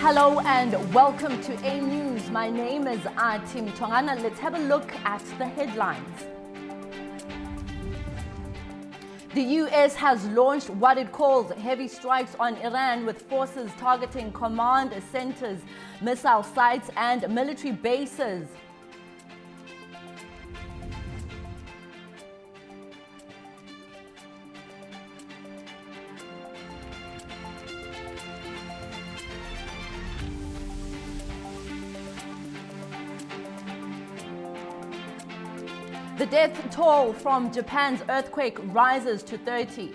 Hello and welcome to A News. My name is Tim Tongana. Let's have a look at the headlines. The US has launched what it calls heavy strikes on Iran, with forces targeting command centers, missile sites and military bases. The death toll from Japan's earthquake rises to 30.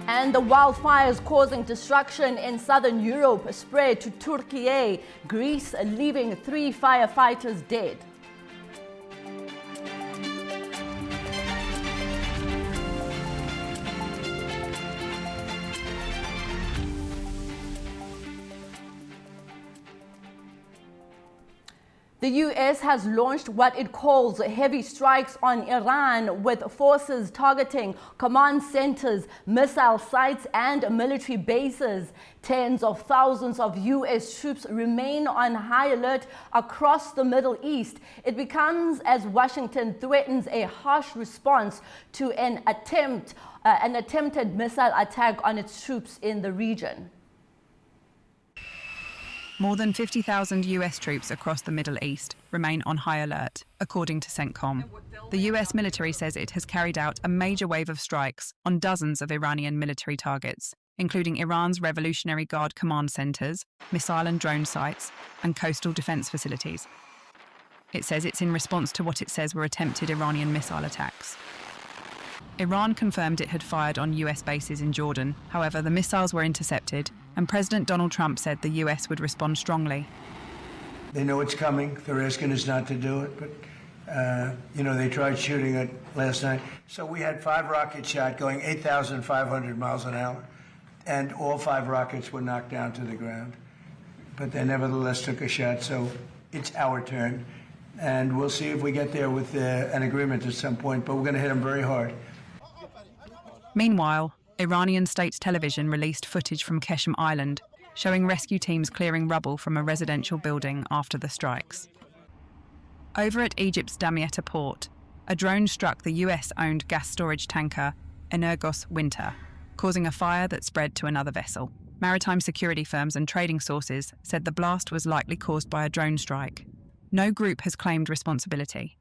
And the wildfires causing destruction in southern Europe spread to Turkey, Greece, leaving 3 firefighters dead. The US has launched what it calls heavy strikes on Iran, with forces targeting command centers, missile sites and military bases. Tens of thousands of US troops remain on high alert across the Middle East. It becomes as Washington threatens a harsh response to an attempted missile attack on its troops in the region. More than 50,000 US troops across the Middle East remain on high alert, according to CENTCOM. The US military says it has carried out a major wave of strikes on dozens of Iranian military targets, including Iran's Revolutionary Guard command centers, missile and drone sites, and coastal defense facilities. It says it's in response to what it says were attempted Iranian missile attacks. Iran confirmed it had fired on US bases in Jordan. However, the missiles were intercepted, and President Donald Trump said the US would respond strongly. They know it's coming. They're asking us not to do it, but they tried shooting it last night. So we had 5 rockets shot going 8,500 miles an hour, and all 5 rockets were knocked down to the ground. But they nevertheless took a shot, so it's our turn. And we'll see if we get there with an agreement at some point, but we're going to hit them very hard. Meanwhile, Iranian state television released footage from Keshem Island, showing rescue teams clearing rubble from a residential building after the strikes. Over at Egypt's Damietta port, a drone struck the US-owned gas storage tanker Energos Winter, causing a fire that spread to another vessel. Maritime security firms and trading sources said the blast was likely caused by a drone strike. No group has claimed responsibility.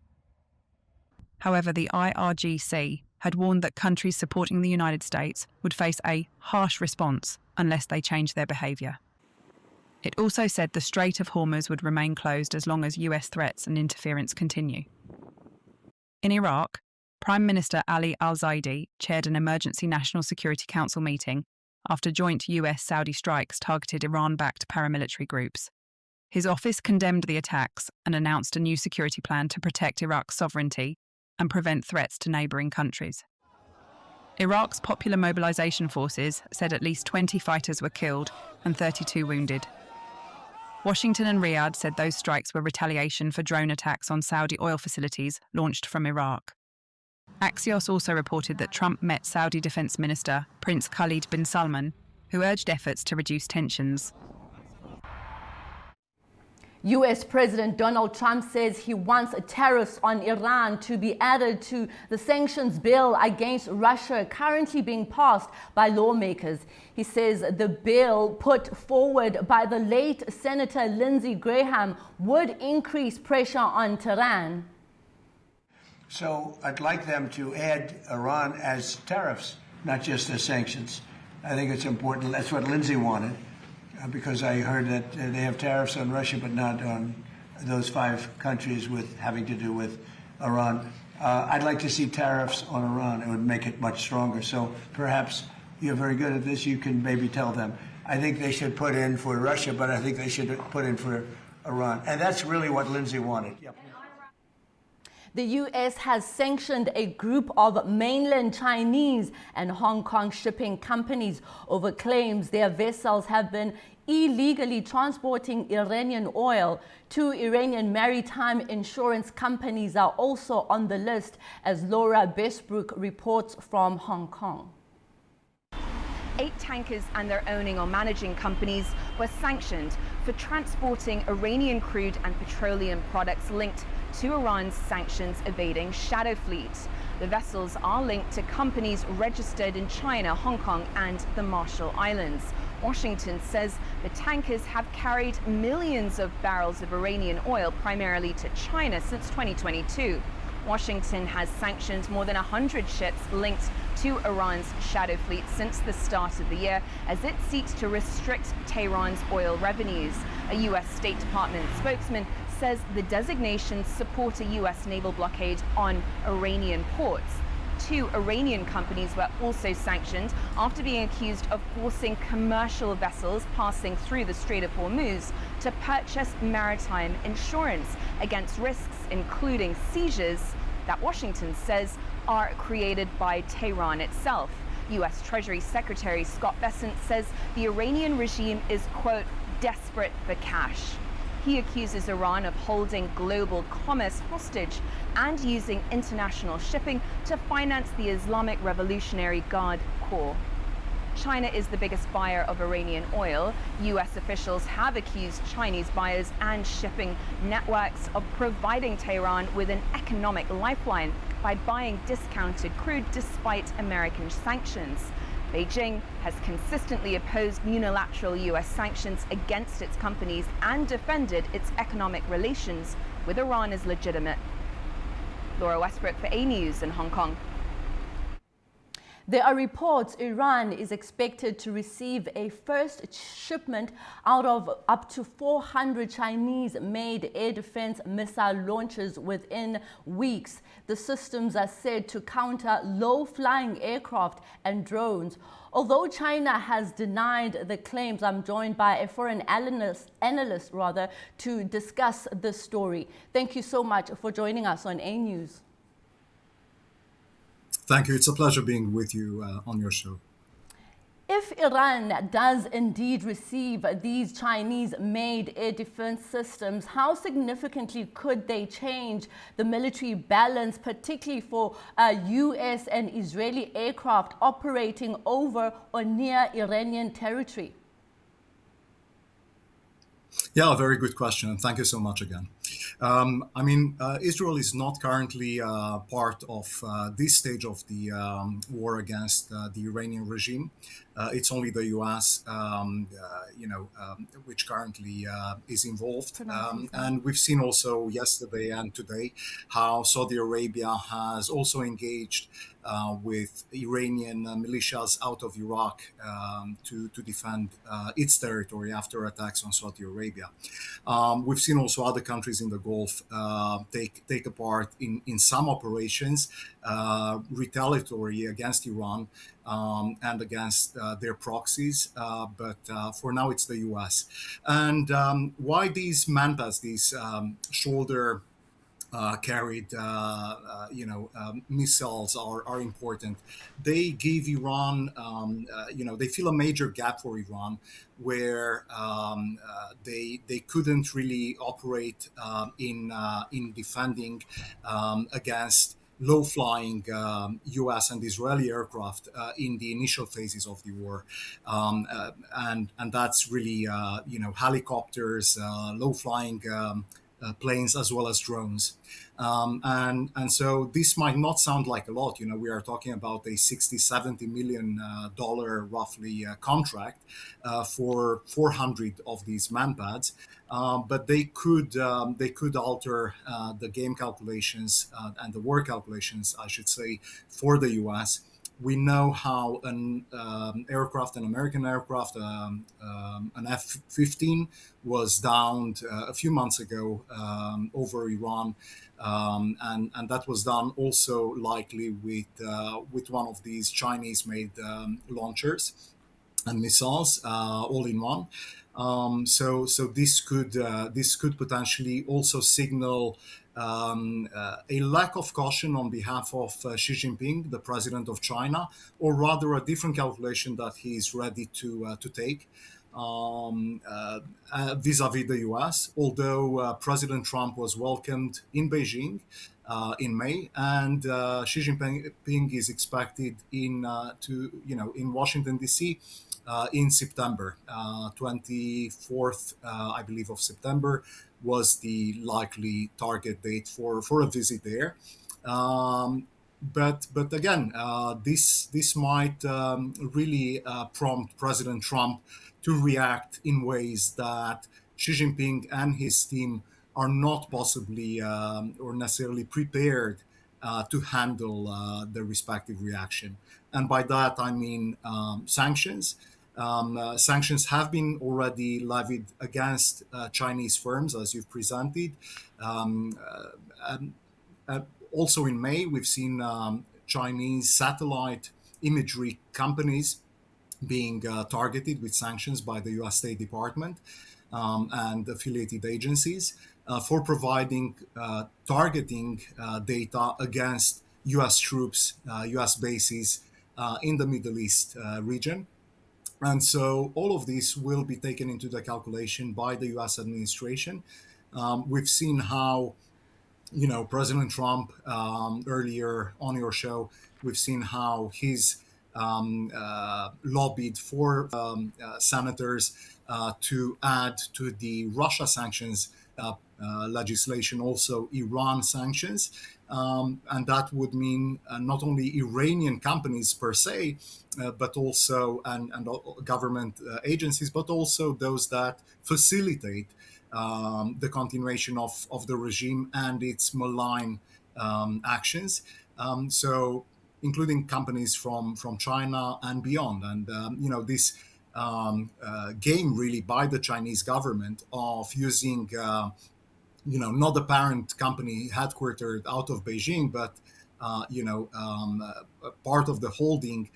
However, the IRGC had warned that countries supporting the United States would face a harsh response unless they changed their behaviour. It also said the Strait of Hormuz would remain closed as long as US threats and interference continue. In Iraq, Prime Minister Ali al-Zaidi chaired an emergency National Security Council meeting after joint US-Saudi strikes targeted Iran-backed paramilitary groups. His office condemned the attacks and announced a new security plan to protect Iraq's sovereignty and prevent threats to neighbouring countries. Iraq's Popular Mobilization Forces said at least 20 fighters were killed and 32 wounded. Washington and Riyadh said those strikes were retaliation for drone attacks on Saudi oil facilities launched from Iraq. Axios also reported that Trump met Saudi Defense Minister Prince Khalid bin Salman, who urged efforts to reduce tensions. US President Donald Trump says he wants tariffs on Iran to be added to the sanctions bill against Russia currently being passed by lawmakers. He says the bill put forward by the late Senator Lindsey Graham would increase pressure on Tehran. So I'd like them to add Iran as tariffs, not just as sanctions. I think it's important. That's what Lindsey wanted. Because I heard that they have tariffs on Russia, but not on those 5 countries with having to do with Iran. I'd like to see tariffs on Iran. It would make it much stronger. So perhaps you're very good at this. You can maybe tell them. I think they should put in for Russia, but I think they should put in for Iran. And that's really what Lindsey wanted. Yep. The US has sanctioned a group of mainland Chinese and Hong Kong shipping companies over claims their vessels have been illegally transporting Iranian oil. 2 Iranian maritime insurance companies are also on the list, as Laura Bestbrook reports from Hong Kong. 8 tankers and their owning or managing companies were sanctioned for transporting Iranian crude and petroleum products linked to Iran's sanctions evading shadow fleet. The vessels are linked to companies registered in China, Hong Kong, and the Marshall Islands. Washington says the tankers have carried millions of barrels of Iranian oil, primarily to China, since 2022. Washington has sanctioned more than 100 ships linked to Iran's shadow fleet since the start of the year as it seeks to restrict Tehran's oil revenues. A U.S. State Department spokesman says the designations support a U.S. naval blockade on Iranian ports. 2 Iranian companies were also sanctioned after being accused of forcing commercial vessels passing through the Strait of Hormuz to purchase maritime insurance against risks, including seizures, that Washington says are created by Tehran itself. U.S. Treasury Secretary Scott Bessent says the Iranian regime is, quote, desperate for cash. He accuses Iran of holding global commerce hostage and using international shipping to finance the Islamic Revolutionary Guard Corps. China is the biggest buyer of Iranian oil. U.S. officials have accused Chinese buyers and shipping networks of providing Tehran with an economic lifeline by buying discounted crude despite American sanctions. Beijing has consistently opposed unilateral U.S. sanctions against its companies and defended its economic relations with Iran as legitimate. Laura Westbrook for A News in Hong Kong. There are reports Iran is expected to receive a first shipment out of up to 400 Chinese-made air defense missile launches within weeks. The systems are said to counter low-flying aircraft and drones. Although China has denied the claims, I'm joined by a foreign analyst to discuss this story. Thank you so much for joining us on A News. Thank you. It's a pleasure being with you on your show. If Iran does indeed receive these Chinese-made air defense systems, how significantly could they change the military balance, particularly for U.S. and Israeli aircraft operating over or near Iranian territory? Yeah, a very good question, and thank you so much again. Israel is not currently part of this stage of the war against the Iranian regime. It's only the U.S., which currently is involved. And we've seen also yesterday and today how Saudi Arabia has also engaged with Iranian militias out of Iraq to defend its territory after attacks on Saudi Arabia. We've seen also other countries in the Gulf take a part in some operations retaliatory against Iran and against their proxies, but for now it's the U.S. And why these mantas, these shoulder carried missiles are important. They give Iran, they fill a major gap for Iran where they couldn't really operate in defending against low-flying U.S. and Israeli aircraft in the initial phases of the war, and that's really helicopters, low-flying planes as well as drones, and so this might not sound like a lot. We are talking about a $60-70 million roughly contract for 400 of these manpads, but they could alter the game calculations and the war calculations, I should say, for the U.S. We know how an American aircraft, an F-15, was downed a few months ago over Iran, and that was done also likely with one of these Chinese-made launchers and missiles, all in one. So this could potentially also signal a lack of caution on behalf of Xi Jinping, the president of China, or rather a different calculation that he is ready to take. vis-a-vis the US, although President Trump was welcomed in Beijing in May, and Xi Jinping is expected in Washington D.C. In September. 24th, I believe, of September was the likely target date for a visit there. But again, this might really prompt President Trump to react in ways that Xi Jinping and his team are not possibly or necessarily prepared to handle the respective reaction. And by that, I mean sanctions. Sanctions have been already levied against Chinese firms, as you've presented. Also in May, we've seen Chinese satellite imagery companies being targeted with sanctions by the US State Department and affiliated agencies for providing targeting data against US troops, US bases in the Middle East region. And so all of this will be taken into the calculation by the US administration. We've seen how, President Trump, earlier on your show, we've seen how he's lobbied for senators to add to the Russia sanctions legislation also Iran sanctions. And that would mean not only Iranian companies per se, but also and government agencies, but also those that facilitate the continuation of the regime and its malign actions. So including companies from China and beyond. And, this game really by the Chinese government of using not the parent company headquartered out of Beijing, but part of the holding,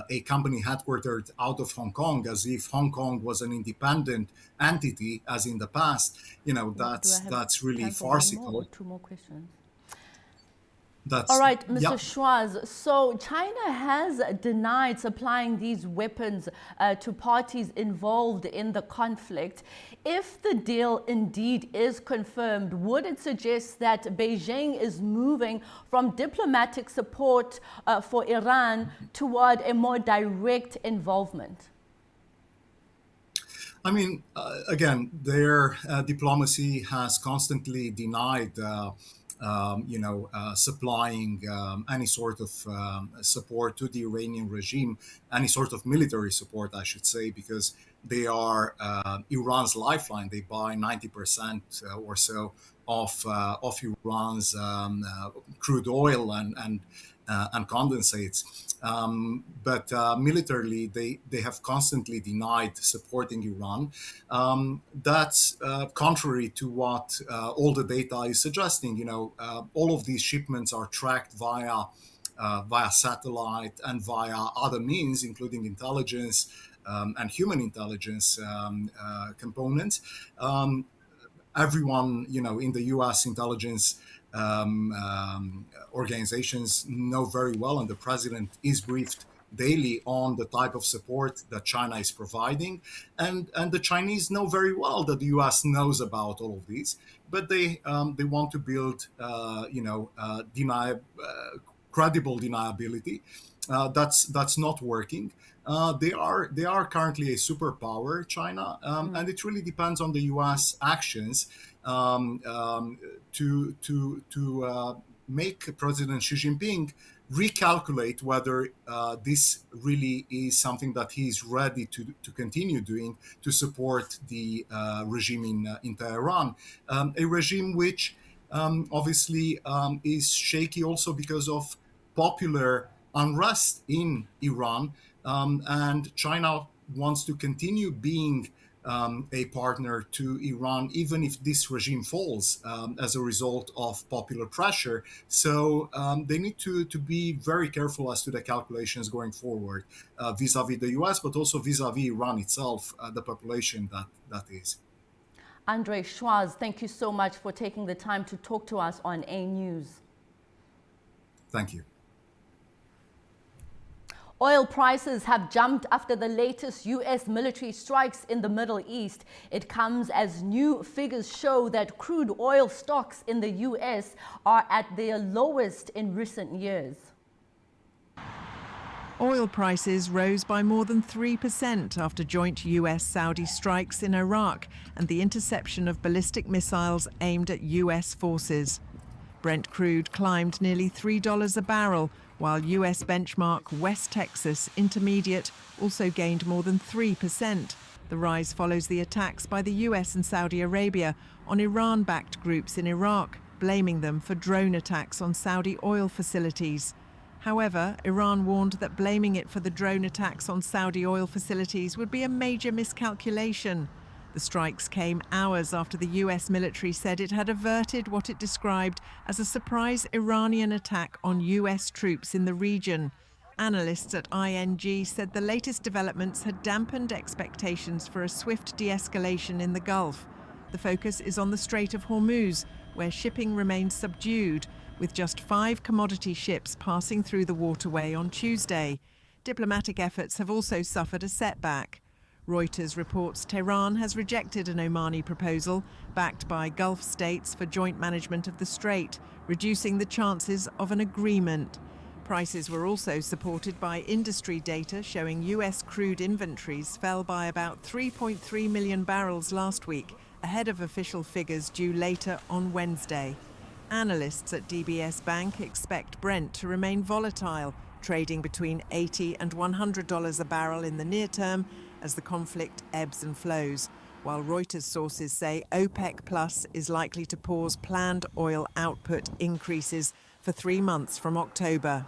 a company headquartered out of Hong Kong, as if Hong Kong was an independent entity, as in the past. That's really farcical. Two more questions. That's, all right, Mr. yeah. Schwarz. So China has denied supplying these weapons to parties involved in the conflict. If the deal indeed is confirmed, would it suggest that Beijing is moving from diplomatic support for Iran toward a more direct involvement? I mean, again, their diplomacy has constantly denied supplying any sort of support to the Iranian regime, any sort of military support, I should say, because they are Iran's lifeline. They buy 90% or so of Iran's crude oil and condensates. But militarily, they have constantly denied supporting Iran. That's contrary to what all the data is suggesting. All of these shipments are tracked via satellite and via other means, including intelligence and human intelligence components. Everyone, in the U.S. intelligence organizations know very well, and the president is briefed daily on the type of support that China is providing. And the Chinese know very well that the U.S. knows about all of these, but they want to build, credible deniability. That's not working. They are currently a superpower, China, and it really depends on the U.S. actions to make President Xi Jinping recalculate whether this really is something that he's ready to continue doing to support the regime in Tehran, a regime which obviously is shaky also because of popular unrest in Iran, and China wants to continue being a partner to Iran, even if this regime falls as a result of popular pressure. So they need to be very careful as to the calculations going forward vis-a-vis the US, but also vis-a-vis Iran itself, the population that is. Andrei Schwarz, thank you so much for taking the time to talk to us on A News. Thank you. Oil prices have jumped after the latest U.S. military strikes in the Middle East. It comes as new figures show that crude oil stocks in the U.S. are at their lowest in recent years. Oil prices rose by more than 3% after joint US-Saudi strikes in Iraq and the interception of ballistic missiles aimed at US forces. Brent crude climbed nearly $3 a barrel, while US benchmark West Texas Intermediate also gained more than 3%. The rise follows the attacks by the US and Saudi Arabia on Iran-backed groups in Iraq, blaming them for drone attacks on Saudi oil facilities. However, Iran warned that blaming it for the drone attacks on Saudi oil facilities would be a major miscalculation. The strikes came hours after the US military said it had averted what it described as a surprise Iranian attack on US troops in the region. Analysts at ING said the latest developments had dampened expectations for a swift de-escalation in the Gulf. The focus is on the Strait of Hormuz, where shipping remains subdued, with just 5 commodity ships passing through the waterway on Tuesday. Diplomatic efforts have also suffered a setback. Reuters reports Tehran has rejected an Omani proposal backed by Gulf states for joint management of the strait, reducing the chances of an agreement. Prices were also supported by industry data showing US crude inventories fell by about 3.3 million barrels last week, ahead of official figures due later on Wednesday. Analysts at DBS Bank expect Brent to remain volatile, trading between $80 and $100 a barrel in the near term as the conflict ebbs and flows, while Reuters sources say OPEC Plus is likely to pause planned oil output increases for 3 months from October.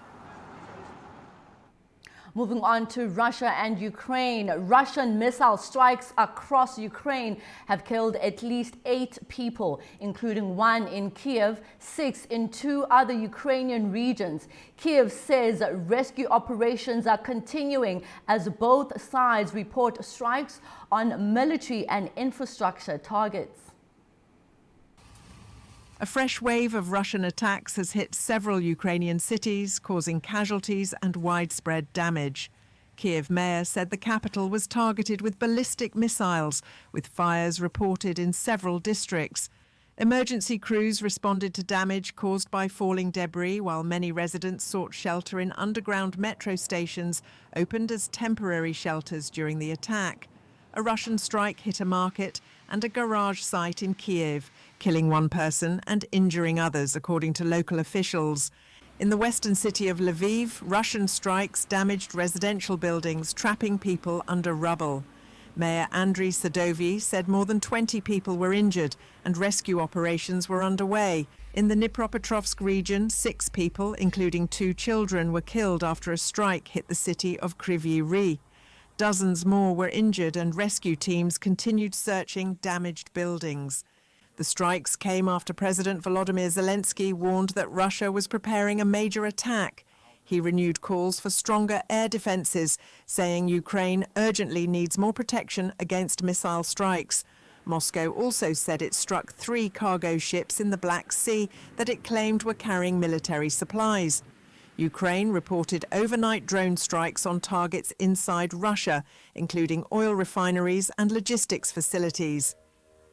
Moving on to Russia and Ukraine. Russian missile strikes across Ukraine have killed at least 8 people, including 1 in Kiev, 6 in 2 other Ukrainian regions. Kiev says rescue operations are continuing as both sides report strikes on military and infrastructure targets. A fresh wave of Russian attacks has hit several Ukrainian cities, causing casualties and widespread damage. Kiev mayor said the capital was targeted with ballistic missiles, with fires reported in several districts. Emergency crews responded to damage caused by falling debris, while many residents sought shelter in underground metro stations opened as temporary shelters during the attack. A Russian strike hit a market and a garage site in Kiev, killing 1 person and injuring others, according to local officials. In the western city of Lviv, Russian strikes damaged residential buildings, trapping people under rubble. Mayor Andriy Sadovyi said more than 20 people were injured and rescue operations were underway. In the Dnipropetrovsk region, 6 people, including 2 children, were killed after a strike hit the city of Kryvyi Rih. Dozens more were injured and rescue teams continued searching damaged buildings. The strikes came after President Volodymyr Zelensky warned that Russia was preparing a major attack. He renewed calls for stronger air defenses, saying Ukraine urgently needs more protection against missile strikes. Moscow also said it struck 3 cargo ships in the Black Sea that it claimed were carrying military supplies. Ukraine reported overnight drone strikes on targets inside Russia, including oil refineries and logistics facilities.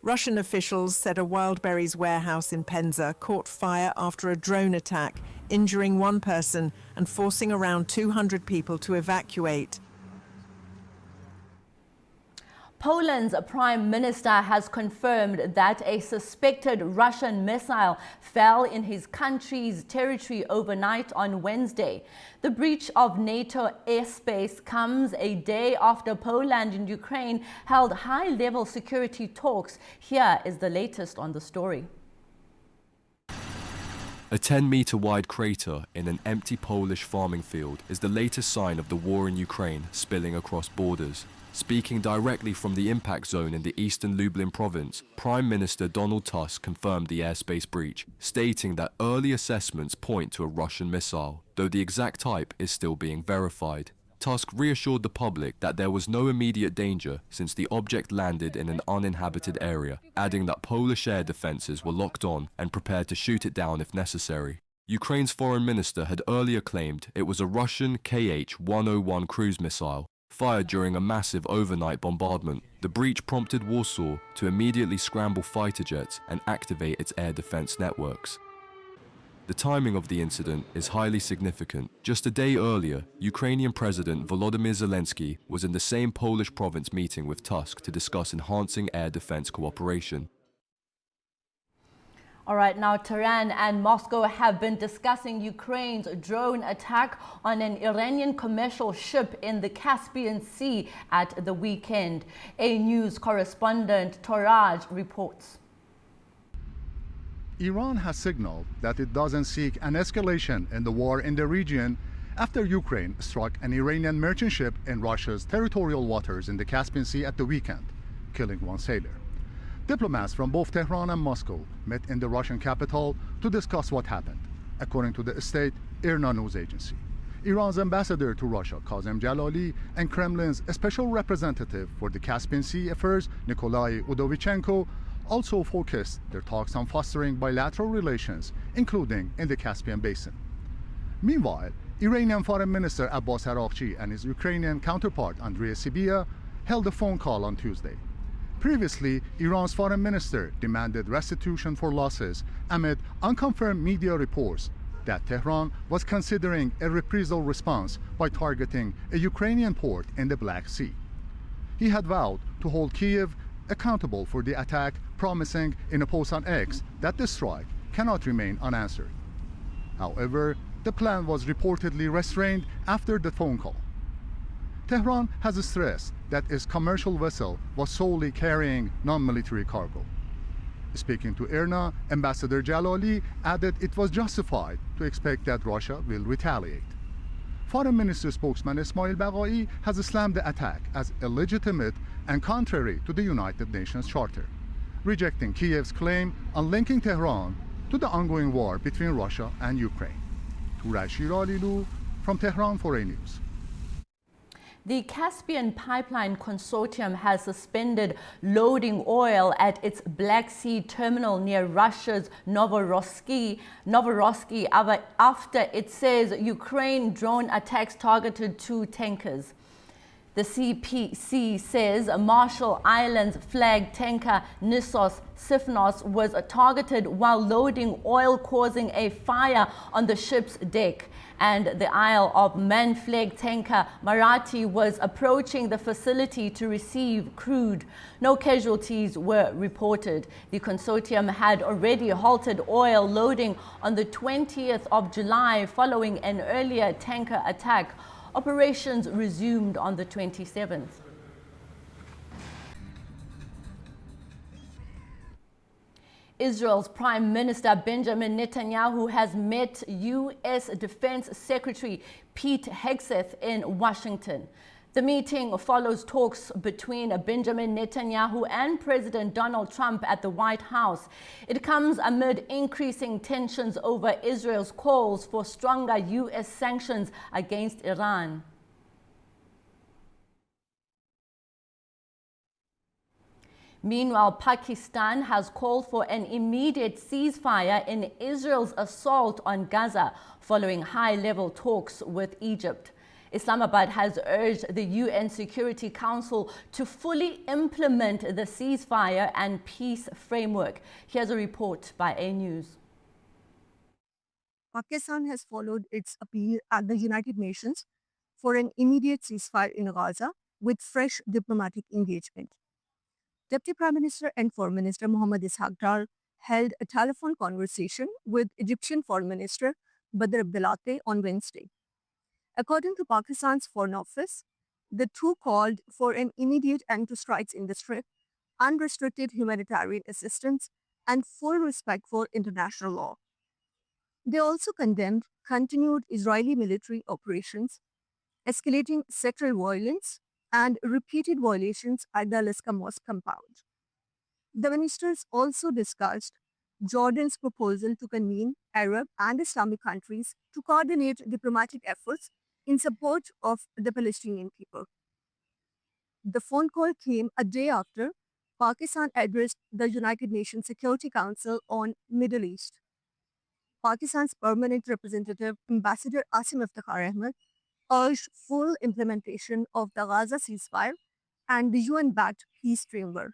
Russian officials said a Wildberries warehouse in Penza caught fire after a drone attack, injuring 1 person and forcing around 200 people to evacuate. Poland's prime minister has confirmed that a suspected Russian missile fell in his country's territory overnight on Wednesday. The breach of NATO airspace comes a day after Poland and Ukraine held high-level security talks. Here is the latest on the story. A 10-meter wide crater in an empty Polish farming field is the latest sign of the war in Ukraine spilling across borders. Speaking directly from the impact zone in the eastern Lublin province, Prime Minister Donald Tusk confirmed the airspace breach, stating that early assessments point to a Russian missile, though the exact type is still being verified. Tusk reassured the public that there was no immediate danger since the object landed in an uninhabited area, adding that Polish air defences were locked on and prepared to shoot it down if necessary. Ukraine's foreign minister had earlier claimed it was a Russian Kh-101 cruise missile fired during a massive overnight bombardment. The breach prompted Warsaw to immediately scramble fighter jets and activate its air defense networks. The timing of the incident is highly significant. Just a day earlier, Ukrainian President Volodymyr Zelensky was in the same Polish province meeting with Tusk to discuss enhancing air defense cooperation. All right, now Tehran and Moscow have been discussing Ukraine's drone attack on an Iranian commercial ship in the Caspian Sea at the weekend. A news correspondent, Toraj, reports. Iran has signaled that it doesn't seek an escalation in the war in the region after Ukraine struck an Iranian merchant ship in Russia's territorial waters in the Caspian Sea at the weekend, killing one sailor. Diplomats from both Tehran and Moscow met in the Russian capital to discuss what happened, according to the state IRNA news agency. Iran's ambassador to Russia, Kazem Jalali, and Kremlin's special representative for the Caspian Sea affairs, Nikolai Udovichenko, also focused their talks on fostering bilateral relations, including in the Caspian Basin. Meanwhile, Iranian Foreign Minister Abbas Araghchi and his Ukrainian counterpart Andrei Sybiha held a phone call on Tuesday. Previously, Iran's foreign minister demanded restitution for losses amid unconfirmed media reports that Tehran was considering a reprisal response by targeting a Ukrainian port in the Black Sea. He had vowed to hold Kyiv accountable for the attack, promising in a post on X that the strike cannot remain unanswered. However, the plan was reportedly restrained after the phone call. Tehran has stressed that its commercial vessel was solely carrying non-military cargo. Speaking to IRNA, Ambassador Jalali added it was justified to expect that Russia will retaliate. Foreign Minister spokesman Ismail Baghai has slammed the attack as illegitimate and contrary to the United Nations Charter, rejecting Kiev's claim on linking Tehran to the ongoing war between Russia and Ukraine. Turaj Shiralilu from Tehran for A News. The Caspian Pipeline Consortium has suspended loading oil at its Black Sea terminal near Russia's Novorossiysk after it says Ukraine drone attacks targeted two tankers. The CPC says Marshall Islands flag tanker Nissos Sifnos was targeted while loading oil, causing a fire on the ship's deck. And the Isle of Man flag tanker Maritime was approaching the facility to receive crude. No casualties were reported. The consortium had already halted oil loading on the 20th of July following an earlier tanker attack. Operations resumed on the 27th. Israel's Prime Minister Benjamin Netanyahu has met U.S. Defense Secretary Pete Hegseth in Washington. The meeting follows talks between Benjamin Netanyahu and President Donald Trump at the White House. It comes amid increasing tensions over Israel's calls for stronger U.S. sanctions against Iran. Meanwhile, Pakistan has called for an immediate ceasefire in Israel's assault on Gaza following high-level talks with Egypt. Islamabad has urged the UN Security Council to fully implement the ceasefire and peace framework. Here's a report by A News. Pakistan has followed its appeal at the United Nations for an immediate ceasefire in Gaza with fresh diplomatic engagement. Deputy Prime Minister and Foreign Minister Mohammad Ishaq Dar held a telephone conversation with Egyptian Foreign Minister Badr Abdelatty on Wednesday. According to Pakistan's Foreign Office, the two called for an immediate end to strikes in the Strip, unrestricted humanitarian assistance, and full respect for international law. They also condemned continued Israeli military operations, escalating sectoral violence, and repeated violations at the Al-Aqsa Mosque compound. The ministers also discussed Jordan's proposal to convene Arab and Islamic countries to coordinate diplomatic efforts in support of the Palestinian people. The phone call came a day after Pakistan addressed the United Nations Security Council on Middle East. Pakistan's permanent representative, Ambassador Asim Iftikhar Ahmed, urged full implementation of the Gaza ceasefire and the UN-backed peace framework.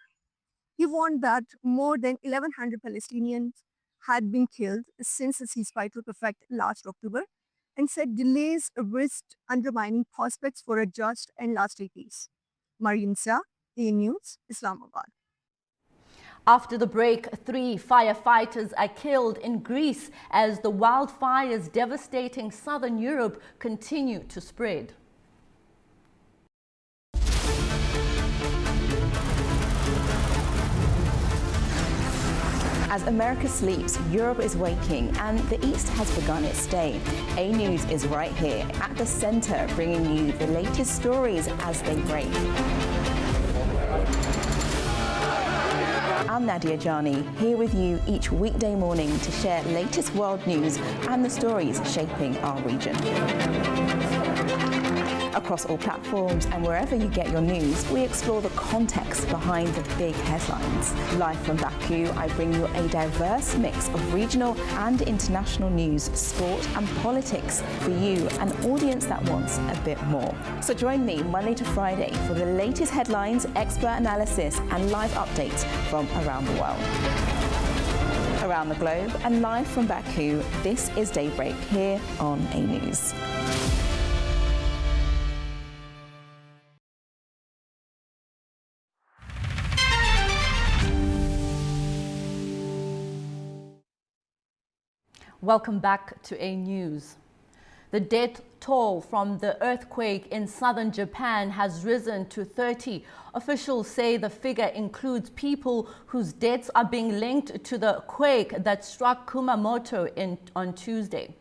He warned that more than 1,100 Palestinians had been killed since the ceasefire took effect last October, and said delays risked undermining prospects for a just and lasting peace. Mariam Shah, A News, Islamabad. After the break, 3 firefighters are killed in Greece as the wildfires devastating southern Europe continue to spread. As America sleeps, Europe is waking, and the East has begun its day. A News is right here at the center, bringing you the latest stories as they break. I'm Nadia Jani, here with you each weekday morning to share latest world news and the stories shaping our region. Across all platforms and wherever you get your news, we explore the context behind the big headlines. Live from Baku, I bring you a diverse mix of regional and international news, sport and politics for you, an audience that wants a bit more. So join me Monday to Friday for the latest headlines, expert analysis and live updates from around the world. Around the globe and live from Baku, this is Daybreak here on A News. Welcome back to A News. The death toll from the earthquake in southern Japan has risen to 30. Officials say the figure includes people whose deaths are being linked to the quake that struck Kumamoto on Tuesday.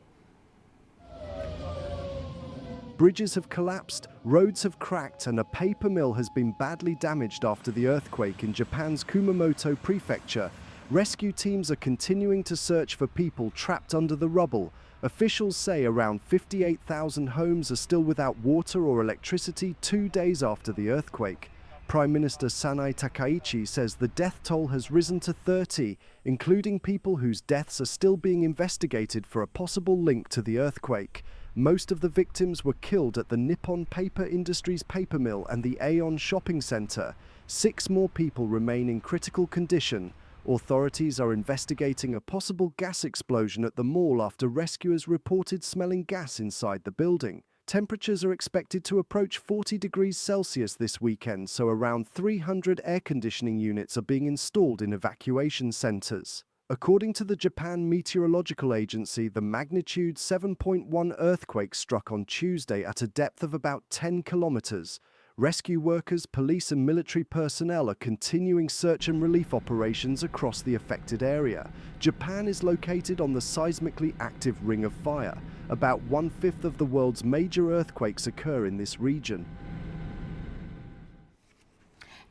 Bridges have collapsed, roads have cracked, and a paper mill has been badly damaged after the earthquake in Japan's Kumamoto prefecture. Rescue teams are continuing to search for people trapped under the rubble. Officials say around 58,000 homes are still without water or electricity 2 days after the earthquake. Prime Minister Sanae Takaichi says the death toll has risen to 30, including people whose deaths are still being investigated for a possible link to the earthquake. Most of the victims were killed at the Nippon Paper Industries paper mill and the Aeon shopping centre. 6 more people remain in critical condition. Authorities are investigating a possible gas explosion at the mall after rescuers reported smelling gas inside the building. Temperatures are expected to approach 40 degrees Celsius this weekend, so around 300 air conditioning units are being installed in evacuation centres. According to the Japan Meteorological Agency, the magnitude 7.1 earthquake struck on Tuesday at a depth of about 10 kilometres. Rescue workers, police and military personnel are continuing search and relief operations across the affected area. Japan is located on the seismically active Ring of Fire. About 1/5 of the world's major earthquakes occur in this region.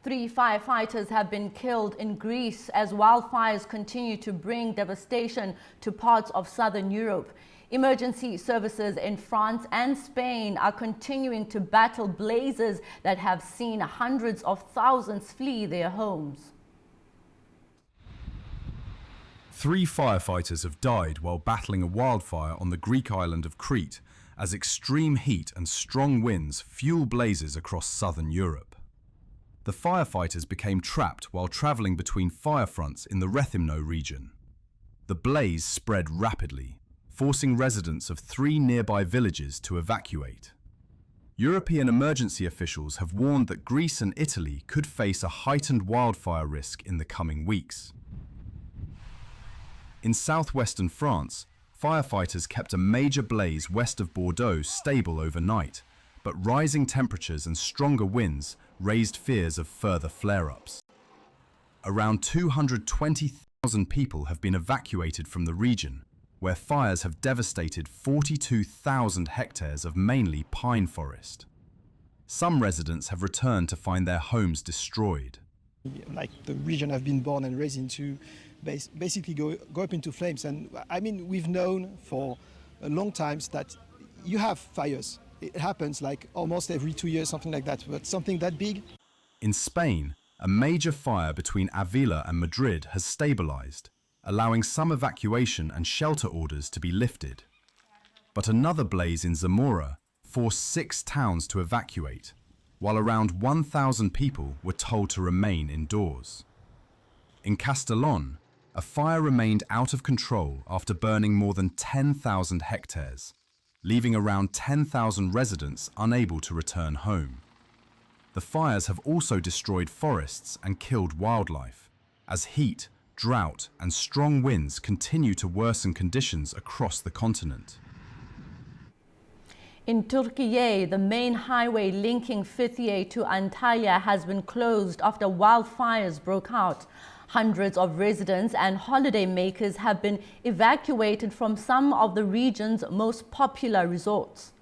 3 firefighters have been killed in Greece as wildfires continue to bring devastation to parts of southern Europe. Emergency services in France and Spain are continuing to battle blazes that have seen hundreds of thousands flee their homes. 3 firefighters have died while battling a wildfire on the Greek island of Crete as extreme heat and strong winds fuel blazes across southern Europe. The firefighters became trapped while travelling between fire fronts in the Rethymno region. The blaze spread rapidly, forcing residents of 3 nearby villages to evacuate. European emergency officials have warned that Greece and Italy could face a heightened wildfire risk in the coming weeks. In southwestern France, firefighters kept a major blaze west of Bordeaux stable overnight, but rising temperatures and stronger winds raised fears of further flare-ups. Around 220,000 people have been evacuated from the region, where fires have devastated 42,000 hectares of mainly pine forest. Some residents have returned to find their homes destroyed. Like the region I've been born and raised into, basically go up into flames. And I mean, we've known for a long time that you have fires. It happens like almost every 2 years, something like that, but something that big. In Spain, a major fire between Avila and Madrid has stabilized, allowing some evacuation and shelter orders to be lifted. But another blaze in Zamora forced 6 towns to evacuate, while around 1,000 people were told to remain indoors. In Castellón, a fire remained out of control after burning more than 10,000 hectares, leaving around 10,000 residents unable to return home. The fires have also destroyed forests and killed wildlife, as heat, drought, and strong winds continue to worsen conditions across the continent. In Turkey, the main highway linking Fethiye to Antalya has been closed after wildfires broke out. Hundreds of residents and holidaymakers have been evacuated from some of the region's most popular resorts.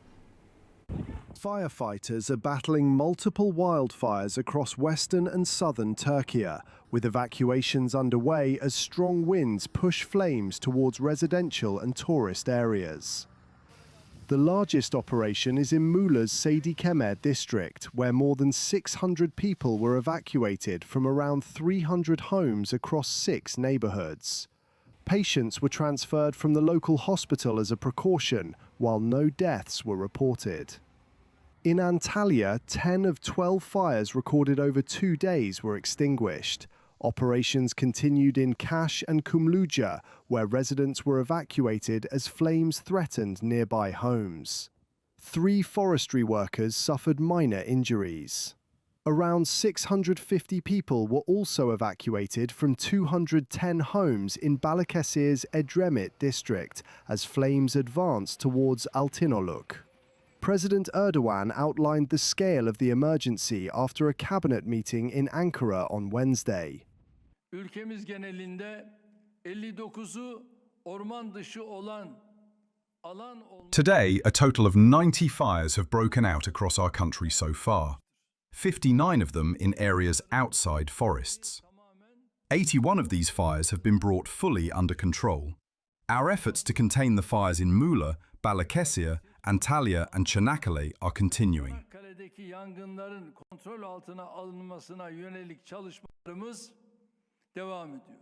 Firefighters are battling multiple wildfires across western and southern Turkey, with evacuations underway as strong winds push flames towards residential and tourist areas. The largest operation is in Muğla's Seydi Kemer district, where more than 600 people were evacuated from around 300 homes across 6 neighborhoods. Patients were transferred from the local hospital as a precaution, while no deaths were reported. In Antalya, 10 of 12 fires recorded over 2 days were extinguished. Operations continued in Kaş and Kumluca, where residents were evacuated as flames threatened nearby homes. 3 forestry workers suffered minor injuries. Around 650 people were also evacuated from 210 homes in Balıkesir's Edremit district as flames advanced towards Altınoluk. President Erdogan outlined the scale of the emergency after a cabinet meeting in Ankara on Wednesday. Ülkemiz genelinde 59'u orman dışı olan alan. Today, a total of 90 fires have broken out across our country so far, 59 of them in areas outside forests. 81 of these fires have been brought fully under control. Our efforts to contain the fires in Muğla, Balıkesir, Antalya and Çanakkale are continuing. Çanakkale'deki yangınların kontrol altına alınmasına yönelik çalışmalarımız devam ediyor.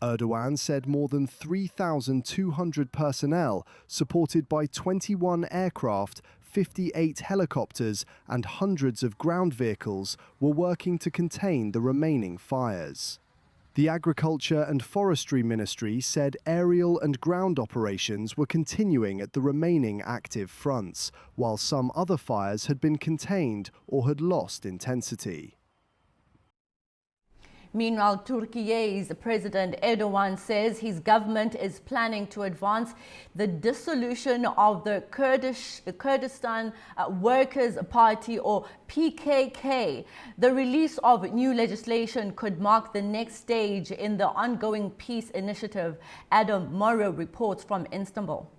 Erdogan said more than 3,200 personnel, supported by 21 aircraft, 58 helicopters and hundreds of ground vehicles, were working to contain the remaining fires. The Agriculture and Forestry Ministry said aerial and ground operations were continuing at the remaining active fronts, while some other fires had been contained or had lost intensity. Meanwhile, Turkey's President Erdogan says his government is planning to advance the dissolution of the Kurdistan Workers' Party, or PKK. The release of new legislation could mark the next stage in the ongoing peace initiative. Adam Morrow reports from Istanbul.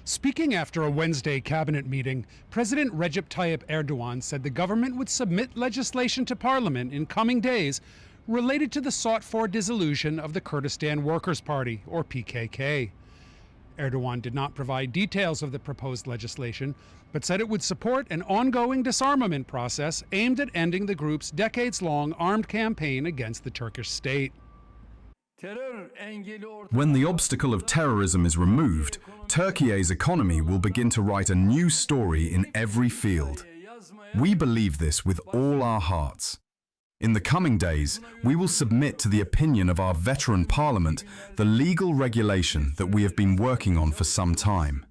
Speaking after a Wednesday cabinet meeting, President Recep Tayyip Erdogan said the government would submit legislation to parliament in coming days related to the sought-for dissolution of the Kurdistan Workers' Party, or PKK. Erdogan did not provide details of the proposed legislation, but said it would support an ongoing disarmament process aimed at ending the group's decades-long armed campaign against the Turkish state. When the obstacle of terrorism is removed, Turkey's economy will begin to write a new story in every field. We believe this with all our hearts. In the coming days, we will submit to the opinion of our veteran parliament the legal regulation that we have been working on for some time.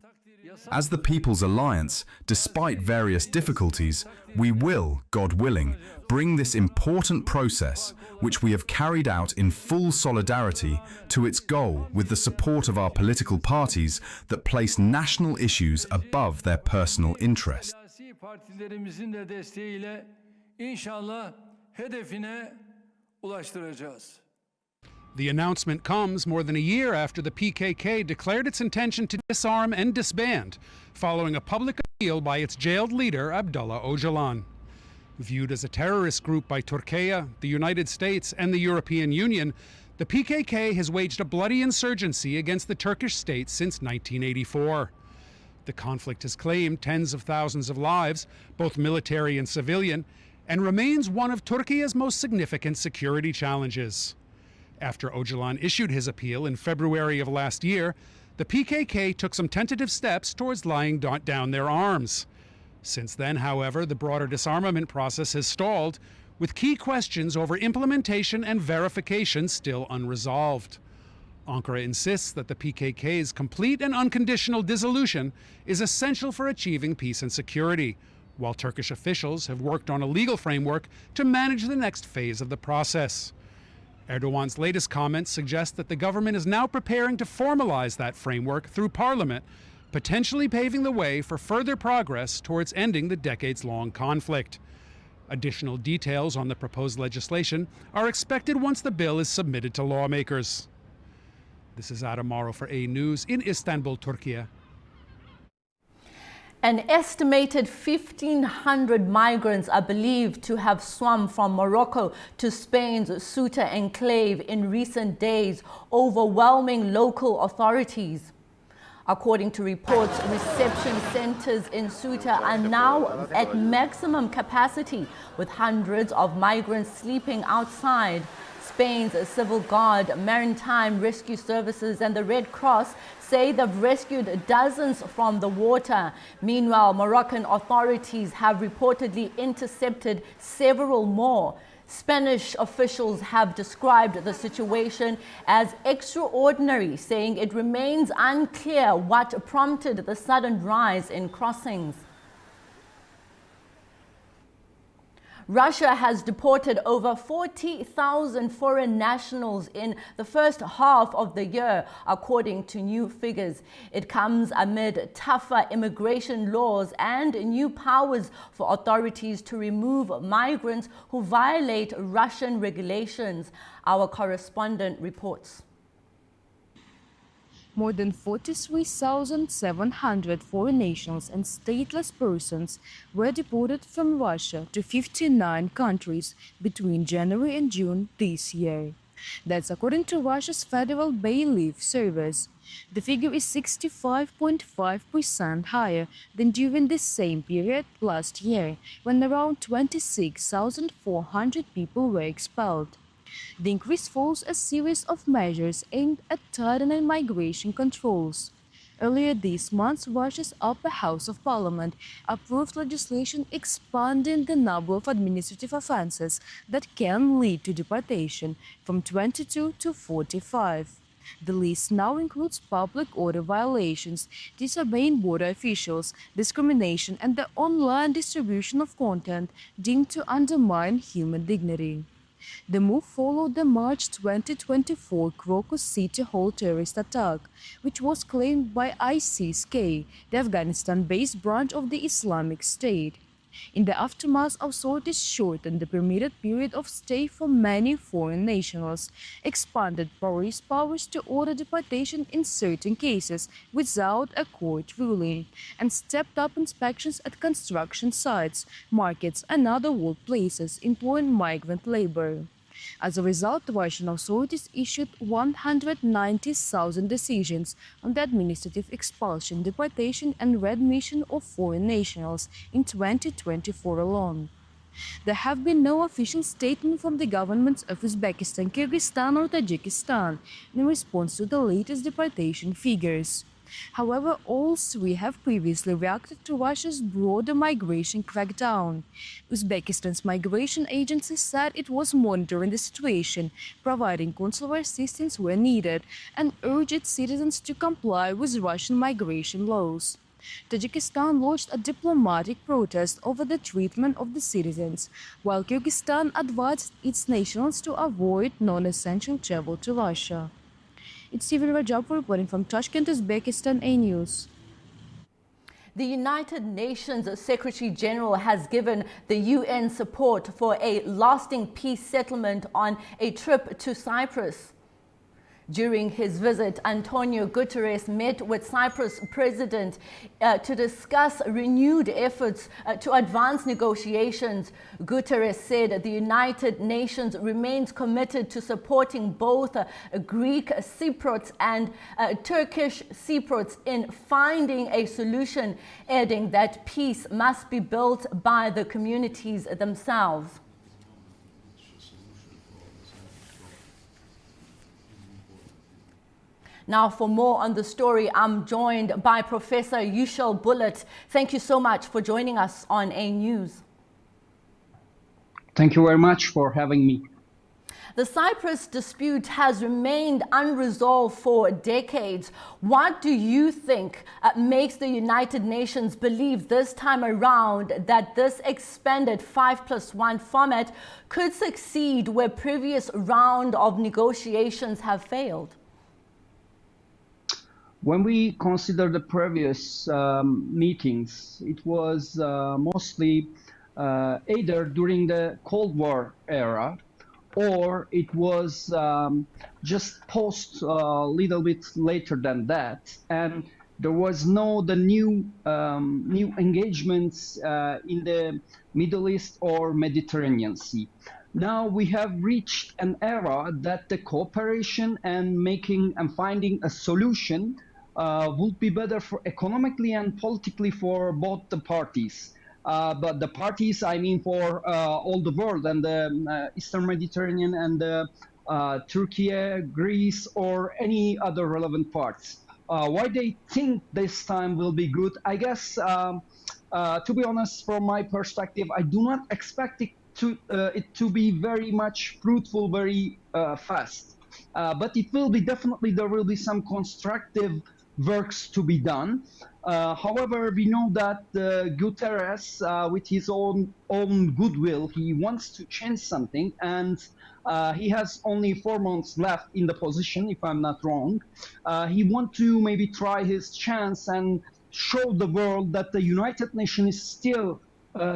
As the People's Alliance, despite various difficulties, we will, God willing, bring this important process, which we have carried out in full solidarity, to its goal with the support of our political parties that place national issues above their personal interests. Partilerimizin de desteğiyle inşallah hedefine ulaştıracağız. The announcement comes more than a year after the PKK declared its intention to disarm and disband, following a public appeal by its jailed leader, Abdullah Öcalan. Viewed as a terrorist group by Turkey, the United States, and the European Union, the PKK has waged a bloody insurgency against the Turkish state since 1984. The conflict has claimed tens of thousands of lives, both military and civilian, and remains one of Turkey's most significant security challenges. After Öcalan issued his appeal in February of last year, the PKK took some tentative steps towards laying down their arms. Since then, however, the broader disarmament process has stalled, with key questions over implementation and verification still unresolved. Ankara insists that the PKK's complete and unconditional dissolution is essential for achieving peace and security, while Turkish officials have worked on a legal framework to manage the next phase of the process. Erdogan's latest comments suggest that the government is now preparing to formalize that framework through parliament, potentially paving the way for further progress towards ending the decades-long conflict. Additional details on the proposed legislation are expected once the bill is submitted to lawmakers. This is Adam Morrow for A News in Istanbul, Turkey. An estimated 1,500 migrants are believed to have swum from Morocco to Spain's Ceuta enclave in recent days, overwhelming local authorities. According to reports, reception centers in Ceuta are now at maximum capacity, with hundreds of migrants sleeping outside. Spain's Civil Guard, Maritime Rescue Services and the Red Cross say they've rescued dozens from the water. Meanwhile, Moroccan authorities have reportedly intercepted several more. Spanish officials have described the situation as extraordinary, saying it remains unclear what prompted the sudden rise in crossings. Russia has deported over 40,000 foreign nationals in the first half of the year, according to new figures. It comes amid tougher immigration laws and new powers for authorities to remove migrants who violate Russian regulations. Our correspondent reports. More than 43,700 foreign nationals and stateless persons were deported from Russia to 59 countries between January and June this year. That's according to Russia's Federal Bailiff Service. The figure is 65.5% higher than during the same period last year, when around 26,400 people were expelled. The increase follows a series of measures aimed at tightening migration controls. Earlier this month, Russia's upper house of parliament approved legislation expanding the number of administrative offenses that can lead to deportation from 22 to 45. The list now includes public order violations, disobeying border officials, discrimination, and the online distribution of content deemed to undermine human dignity. The move followed the March 2024 Crocus City Hall terrorist attack, which was claimed by ISIS-K, the Afghanistan-based branch of the Islamic State. In the aftermath, authorities shortened the permitted period of stay for many foreign nationals, expanded police powers to order deportation in certain cases without a court ruling, and stepped up inspections at construction sites, markets, and other workplaces employing migrant labor. As a result, the Russian authorities issued 190,000 decisions on the administrative expulsion, deportation, and readmission of foreign nationals in 2024 alone. There have been no official statement from the governments of Uzbekistan, Kyrgyzstan, or Tajikistan in response to the latest deportation figures. However, all three have previously reacted to Russia's broader migration crackdown. Uzbekistan's migration agency said it was monitoring the situation, providing consular assistance where needed, and urged its citizens to comply with Russian migration laws. Tajikistan launched a diplomatic protest over the treatment of the citizens, while Kyrgyzstan advised its nationals to avoid non-essential travel to Russia. It's Steven Rajab reporting from Tashkent, Uzbekistan, A News. The United Nations Secretary General has given the UN support for a lasting peace settlement on a trip to Cyprus. During his visit, Antonio Guterres met with Cyprus President to discuss renewed efforts to advance negotiations. Guterres said the United Nations remains committed to supporting both Greek Cypriots and Turkish Cypriots in finding a solution, adding that peace must be built by the communities themselves. Now, for more on the story, I'm joined by Professor Yushel Bullitt. Thank you so much for joining us on A News. Thank you very much for having me. The Cyprus dispute has remained unresolved for decades. What do you think makes the United Nations believe this time around that this expanded 5+1 format could succeed where previous round of negotiations have failed? When we consider the previous meetings, it was mostly either during the Cold War era, or it was just post a little bit later than that, and there was the new engagements in the Middle East or Mediterranean Sea. Now we have reached an era that the cooperation and finding a solution would be better for economically and politically for both the parties. But the parties, I mean, for all the world and the Eastern Mediterranean and Turkey, Greece, or any other relevant parts. Why they think this time will be good? I guess, to be honest, from my perspective, I do not expect it to be very much fruitful very fast. But it will be definitely, there will be some constructive works to be done. However, we know that Guterres, with his own goodwill, he wants to change something, and he has only 4 months left in the position, if I'm not wrong. He wants to maybe try his chance and show the world that the United Nations is still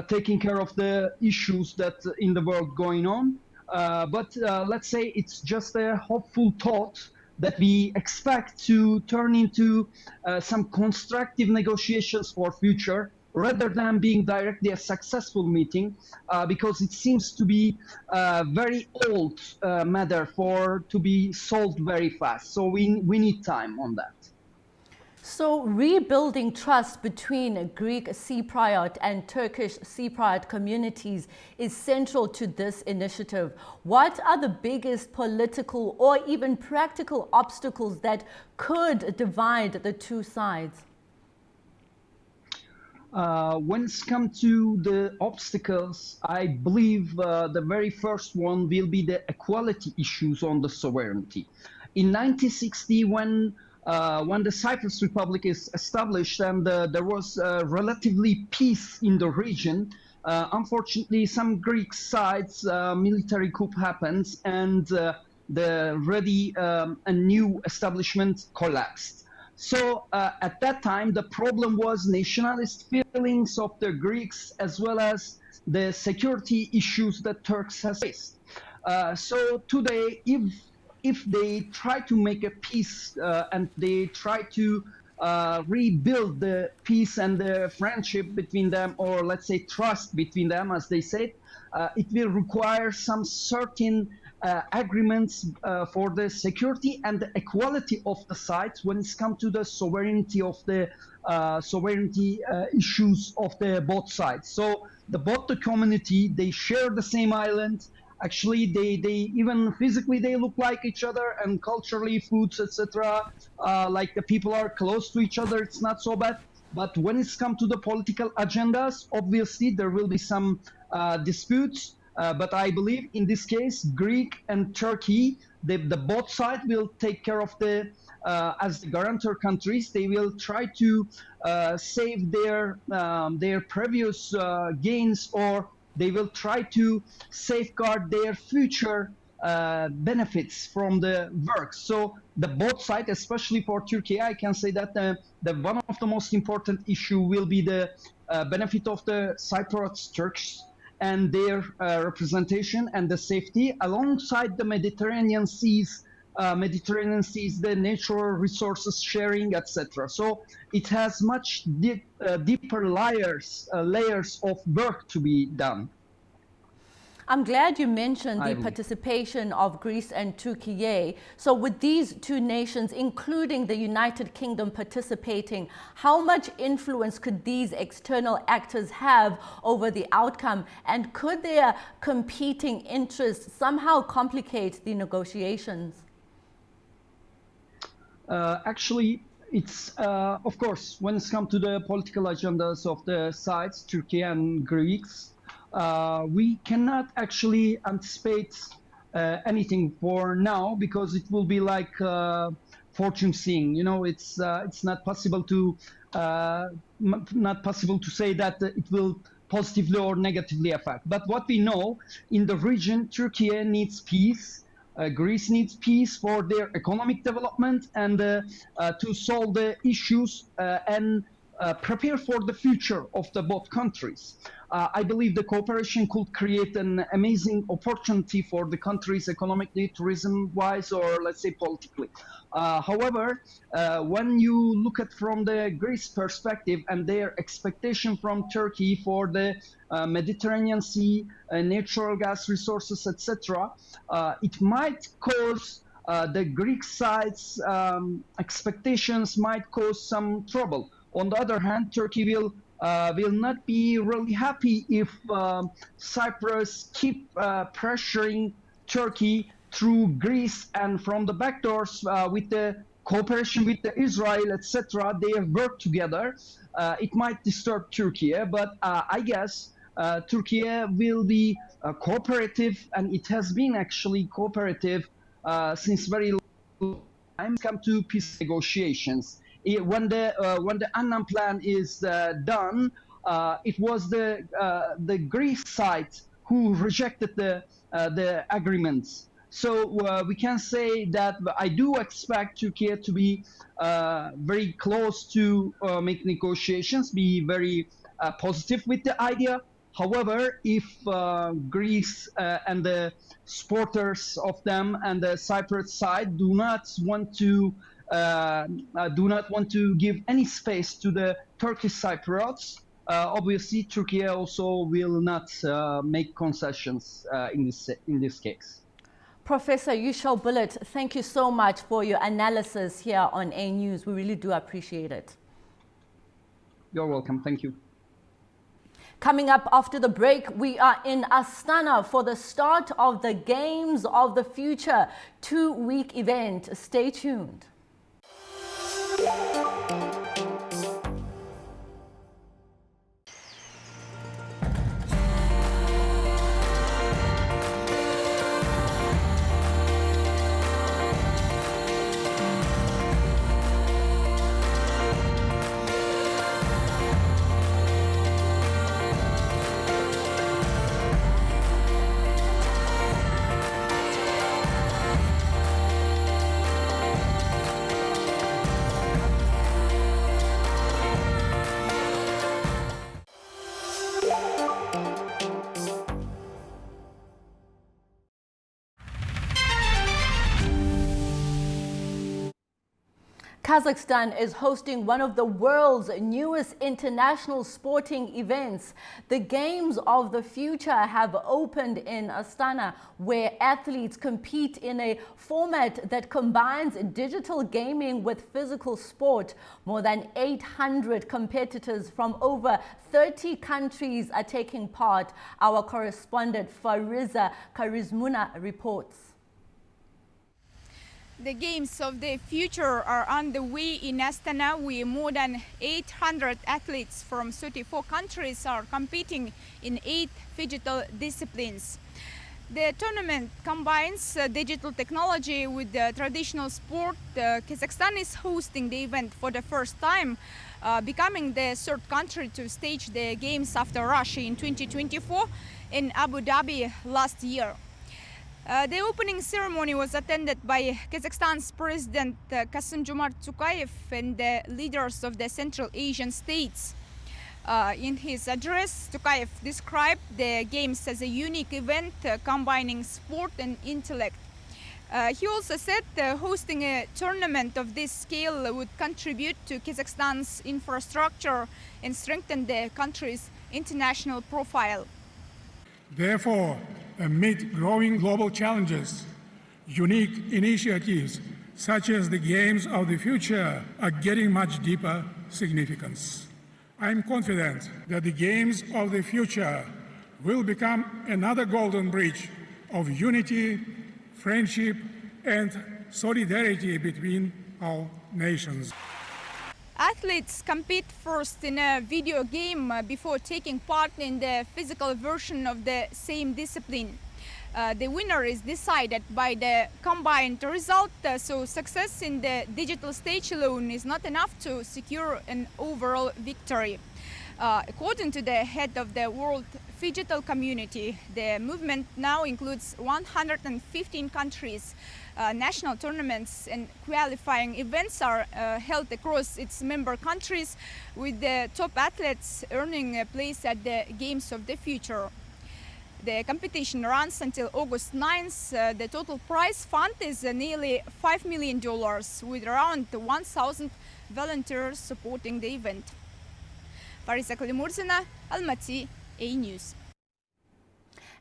taking care of the issues that in the world going on. But let's say it's just a hopeful thought that we expect to turn into some constructive negotiations for future, rather than being directly a successful meeting, because it seems to be a very old matter to be solved very fast. So we need time on that. So rebuilding trust between Greek Cypriot and Turkish Cypriot communities is central to this initiative. What are the biggest political or even practical obstacles that could divide the two sides? When it's come to the obstacles, I believe the very first one will be the equality issues on the sovereignty. In 1960, when the Cyprus Republic is established and there was relatively peace in the region, unfortunately, some Greek sides military coup happens and a new establishment collapsed. So at that time, the problem was nationalist feelings of the Greeks as well as the security issues that Turks has faced. So today, if they try to make a peace and they try to rebuild the peace and the friendship between them, or let's say trust between them, as they said, it will require some certain agreements for the security and the equality of the sides when it's come to the sovereignty of the issues of the both sides. So both the community, they share the same island. Actually, they even physically they look like each other, and culturally, foods, etc. Like the people are close to each other. It's not so bad. But when it's come to the political agendas, obviously there will be some disputes. But I believe in this case, Greek and Turkey, the both sides will take care of the as the guarantor countries. They will try to save their previous gains, or they will try to safeguard their future benefits from the work. So the both sides, especially for Turkey, I can say that the one of the most important issue will be the benefit of the Cypriots Turks and their representation and the safety alongside the Mediterranean seas, the natural resources sharing, etc. So it has much deeper layers of work to be done. I'm glad you mentioned the participation of Greece and Turkey. So with these two nations, including the United Kingdom participating, how much influence could these external actors have over the outcome? And could their competing interests somehow complicate the negotiations? Actually, it's of course when it's come to the political agendas of the sides, Turkey and Greeks, we cannot actually anticipate anything for now because it will be like fortune seeing. You know, it's not possible to say that it will positively or negatively affect. But what we know in the region, Turkey needs peace. Greece needs peace for their economic development and to solve the issues and prepare for the future of the both countries. I believe the cooperation could create an amazing opportunity for the countries economically, tourism-wise, or let's say politically. However, when you look at from the Greece perspective and their expectation from Turkey for the Mediterranean Sea, natural gas resources, etc., it might cause the Greek side's expectations might cause some trouble. On the other hand, Turkey will not be really happy if Cyprus keep pressuring Turkey through Greece and from the back doors with the cooperation with the Israel, etc. They have worked together. It might disturb Turkey, but I guess Turkey will be cooperative, and it has been actually cooperative since very long time. Come to peace negotiations. When the Annan plan is done, it was the Greek side who rejected the agreements. So we can say that I do expect Turkey to be very close to make negotiations, be very positive with the idea. However, if Greece and the supporters of them and the Cyprus side do not want to give any space to the Turkish Cypriots, obviously Turkey also will not make concessions in this case. Professor Yushal Bullet, thank you so much for your analysis here on A News. We really do appreciate it. You're welcome. Thank you. Coming up after the break, we are in Astana for the start of the Games of the Future 2-week event. Stay tuned. Kazakhstan is hosting one of the world's newest international sporting events. The Games of the Future have opened in Astana, where athletes compete in a format that combines digital gaming with physical sport. More than 800 competitors from over 30 countries are taking part. Our correspondent Fariza Karizmuna reports. The Games of the Future are underway in Astana, where more than 800 athletes from 34 countries are competing in 8 physical disciplines. The tournament combines digital technology with traditional sport. Kazakhstan is hosting the event for the first time, becoming the third country to stage the Games after Russia in 2024 in Abu Dhabi last year. The opening ceremony was attended by Kazakhstan's President Kassym-Jomart Tokayev and the leaders of the Central Asian states. In his address, Tokayev described the Games as a unique event combining sport and intellect. He also said hosting a tournament of this scale would contribute to Kazakhstan's infrastructure and strengthen the country's international profile. Therefore, amid growing global challenges, unique initiatives such as the Games of the Future are getting much deeper significance. I am confident that the Games of the Future will become another golden bridge of unity, friendship, and solidarity between all nations. Athletes compete first in a video game before taking part in the physical version of the same discipline. The winner is decided by the combined result, so success in the digital stage alone is not enough to secure an overall victory. According to the head of the World Digital Community, the movement now includes 115 countries. National tournaments and qualifying events are held across its member countries, with the top athletes earning a place at the Games of the Future. The competition runs until August 9th. The total prize fund is nearly $5 million, with around 1,000 volunteers supporting the event. Farisa Kalimurzina, Almaty, A News.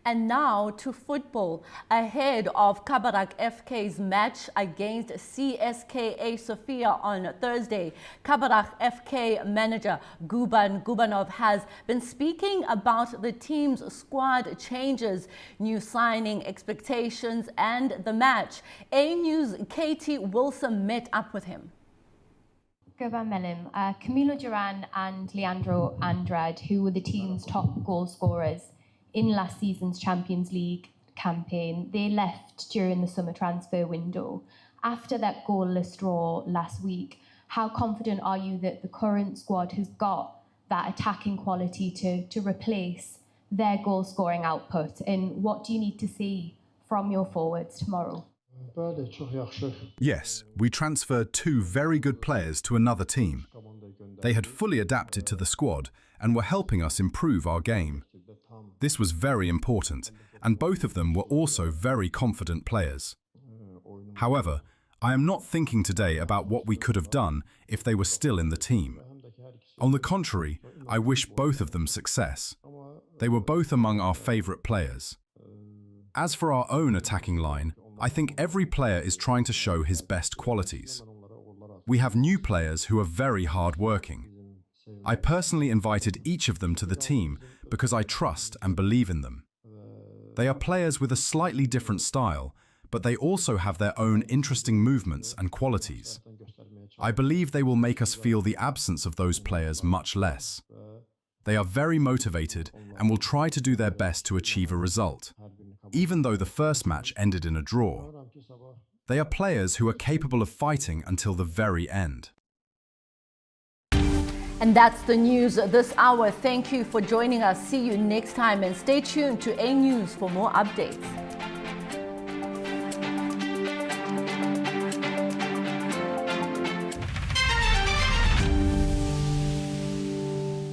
And now to football. Ahead of Kabarak FK's match against CSKA Sofia on Thursday, Kabarak FK manager Guban Gubanov has been speaking about the team's squad changes, new signing expectations, and the match. A News' Katie Wilson met up with him. Goban Melim, Camilo Duran and Leandro Andrade, who were the team's top goal scorers in last season's Champions League campaign, they left during the summer transfer window. After that goalless draw last week, how confident are you that the current squad has got that attacking quality to replace their goal-scoring output? And what do you need to see from your forwards tomorrow? Yes, we transferred two very good players to another team. They had fully adapted to the squad and were helping us improve our game. This was very important, and both of them were also very confident players. However, I am not thinking today about what we could have done if they were still in the team. On the contrary, I wish both of them success. They were both among our favourite players. As for our own attacking line, I think every player is trying to show his best qualities. We have new players who are very hard-working. I personally invited each of them to the team because I trust and believe in them. They are players with a slightly different style, but they also have their own interesting movements and qualities. I believe they will make us feel the absence of those players much less. They are very motivated and will try to do their best to achieve a result, even though the first match ended in a draw. They are players who are capable of fighting until the very end. And that's the news this hour. Thank you for joining us. See you next time, and stay tuned to A News for more updates.